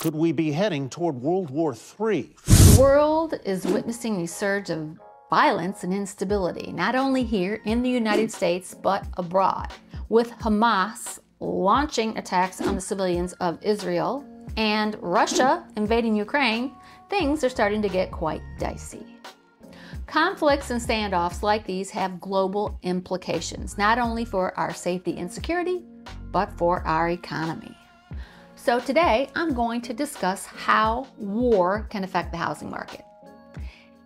Could we be heading toward World War III? The world is witnessing a surge of violence and instability, not only here in the United States, but abroad. With Hamas launching attacks on the civilians of Israel and Russia invading Ukraine, things are starting to get quite dicey. Conflicts and standoffs like these have global implications, not only for our safety and security, but for our economy. So today, I'm going to discuss how war can affect the housing market.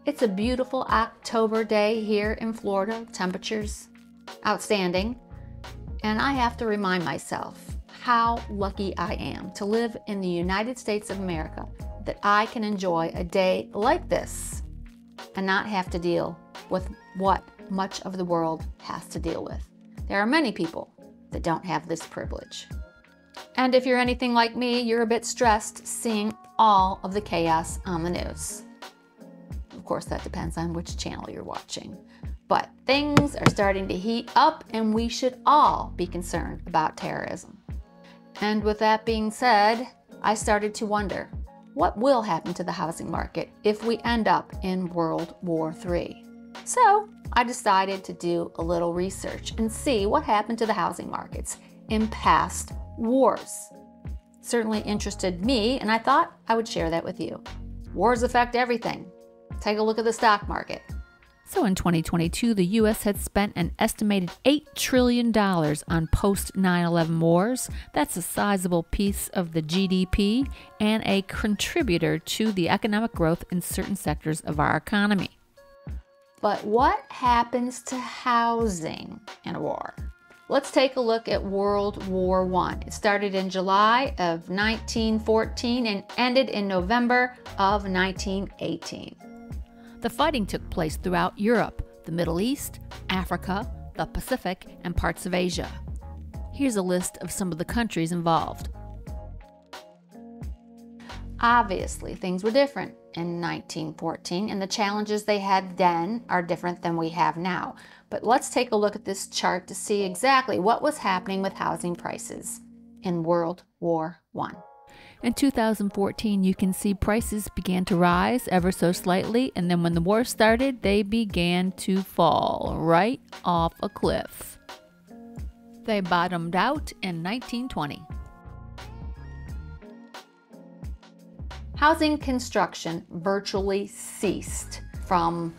It's a beautiful October day here in Florida, temperatures outstanding, and I have to remind myself how lucky I am to live in the United States of America, that I can enjoy a day like this and not have to deal with what much of the world has to deal with. There are many people that don't have this privilege. And if you're anything like me, you're a bit stressed seeing all of the chaos on the news. Of course, that depends on which channel you're watching. But things are starting to heat up, and we should all be concerned about terrorism. And with that being said, I started to wonder, what will happen to the housing market if we end up in World War III? So I decided to do a little research and see what happened to the housing markets in past wars. Certainly interested me, and I thought I would share that with you. Wars affect everything. Take a look at the stock market. So in 2022, the U.S. had spent an estimated $8 trillion on post-9/11 wars. That's a sizable piece of the GDP and a contributor to the economic growth in certain sectors of our economy. But what happens to housing in a war? Let's take a look at World War I. It started in July of 1914 and ended in November of 1918. The fighting took place throughout Europe, the Middle East, Africa, the Pacific, and parts of Asia. Here's a list of some of the countries involved. Obviously, things were different in 1914, and the challenges they had then are different than we have now. But let's take a look at this chart to see exactly what was happening with housing prices in World War I. In 2014, you can see prices began to rise ever so slightly, and then when the war started, they began to fall right off a cliff. They bottomed out in 1920. Housing construction virtually ceased, from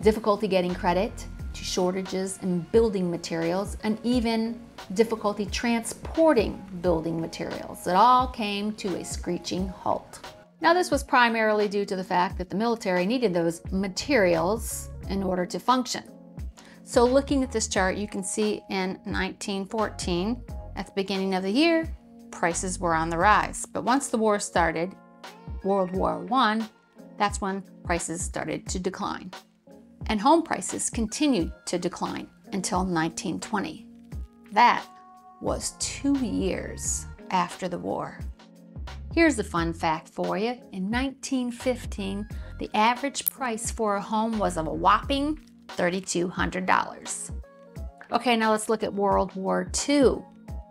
difficulty getting credit to shortages in building materials and even difficulty transporting building materials. It all came to a screeching halt. Now, this was primarily due to the fact that the military needed those materials in order to function. So looking at this chart, you can see in 1914, at the beginning of the year, prices were on the rise. But once the war started, World War I, that's when prices started to decline. And home prices continued to decline until 1920. That was 2 years after the war. Here's a fun fact for you. In 1915, the average price for a home was a whopping $3,200. Okay, now let's look at World War II.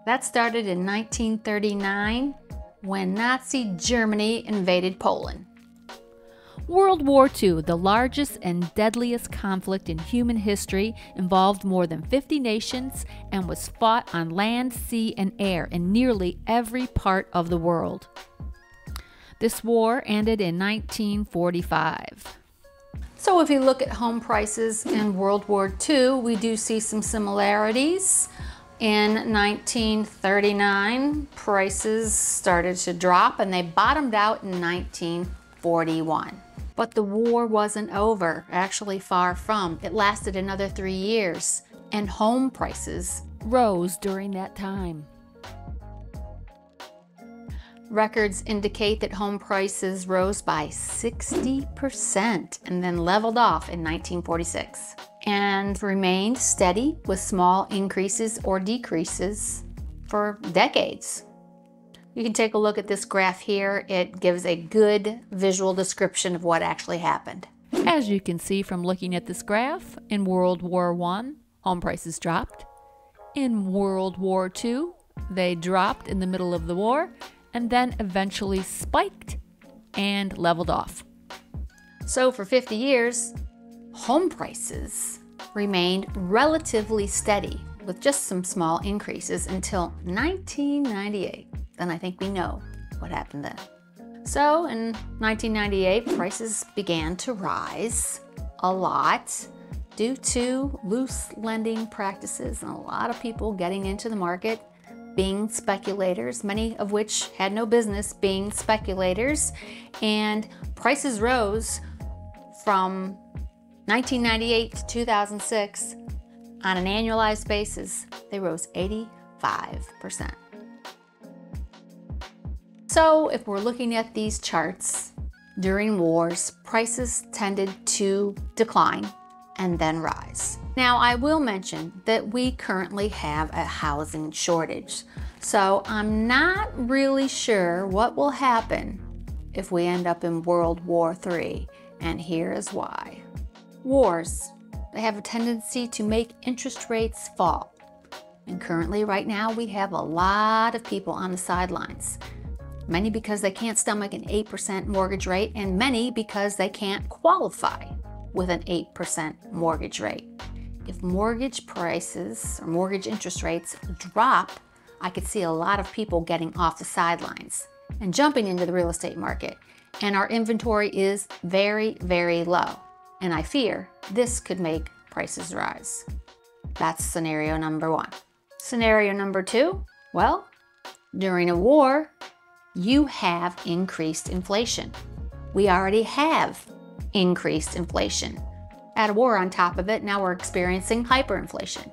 That started in 1939 when Nazi Germany invaded Poland. World War II, the largest and deadliest conflict in human history, involved more than 50 nations and was fought on land, sea, and air in nearly every part of the world. This war ended in 1945. So if you look at home prices in World War II, we do see some similarities. In 1939, prices started to drop and they bottomed out in 1941. But the war wasn't over, actually far from. It lasted another 3 years, and home prices rose during that time. Records indicate that home prices rose by 60% and then leveled off in 1946 and remained steady with small increases or decreases for decades. You can take a look at this graph here. It gives a good visual description of what actually happened. As you can see from looking at this graph, in World War I, home prices dropped. In World War II, they dropped in the middle of the war. and then eventually spiked and leveled off. So for 50 years, home prices remained relatively steady with just some small increases until 1998. Then I think we know what happened then. So in 1998, prices began to rise a lot due to loose lending practices and a lot of people getting into the market being speculators, many of which had no business being speculators, and prices rose from 1998 to 2006 on an annualized basis. They rose 85%. So if we're looking at these charts, during wars, prices tended to decline and then rise. Now, I will mention that we currently have a housing shortage, so I'm not really sure what will happen if we end up in World War III, and here is why. Wars, they have a tendency to make interest rates fall, and currently right now we have a lot of people on the sidelines. Many because they can't stomach an 8% mortgage rate, and many because they can't qualify with an 8% mortgage rate. If mortgage prices or mortgage interest rates drop, I could see a lot of people getting off the sidelines and jumping into the real estate market. And our inventory is very, very low. And I fear this could make prices rise. That's scenario number one. Scenario number two, well, during a war, you have increased inflation. We already have increased inflation. Add a war on top of it, now we're experiencing hyperinflation.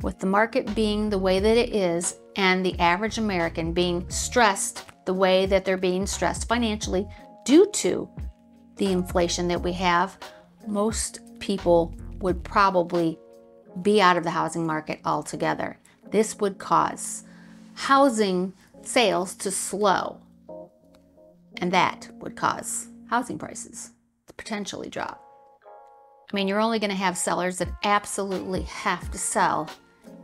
With the market being the way that it is and the average American being stressed the way that they're being stressed financially due to the inflation that we have, most people would probably be out of the housing market altogether. This would cause housing sales to slow, and that would cause housing prices to potentially drop. I mean, you're only going to have sellers that absolutely have to sell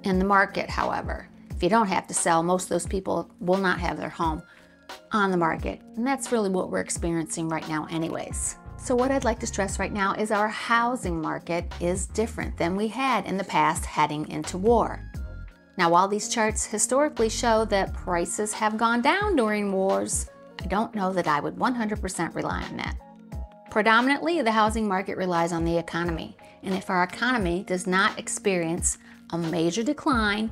in the market, however. If you don't have to sell, most of those people will not have their home on the market. And that's really what we're experiencing right now anyways. So what I'd like to stress right now is our housing market is different than we had in the past heading into war. Now, while these charts historically show that prices have gone down during wars, I don't know that I would 100% rely on that. Predominantly, the housing market relies on the economy. And if our economy does not experience a major decline,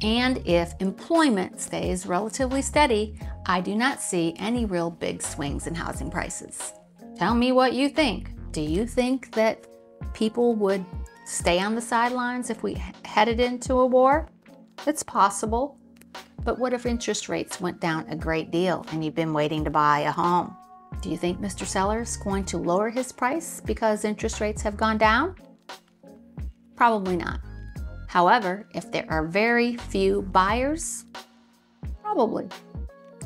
and if employment stays relatively steady, I do not see any real big swings in housing prices. Tell me what you think. Do you think that people would stay on the sidelines if we headed into a war? It's possible. But what if interest rates went down a great deal and you've been waiting to buy a home? Do you think Mr. Seller's going to lower his price because interest rates have gone down? Probably not. However, if there are very few buyers, probably.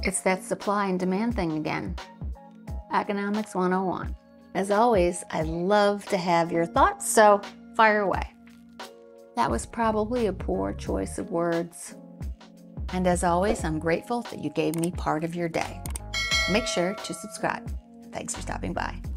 It's that supply and demand thing again. Economics 101. As always, I love to have your thoughts, so fire away. That was probably a poor choice of words. And as always, I'm grateful that you gave me part of your day. Make sure to subscribe. Thanks for stopping by.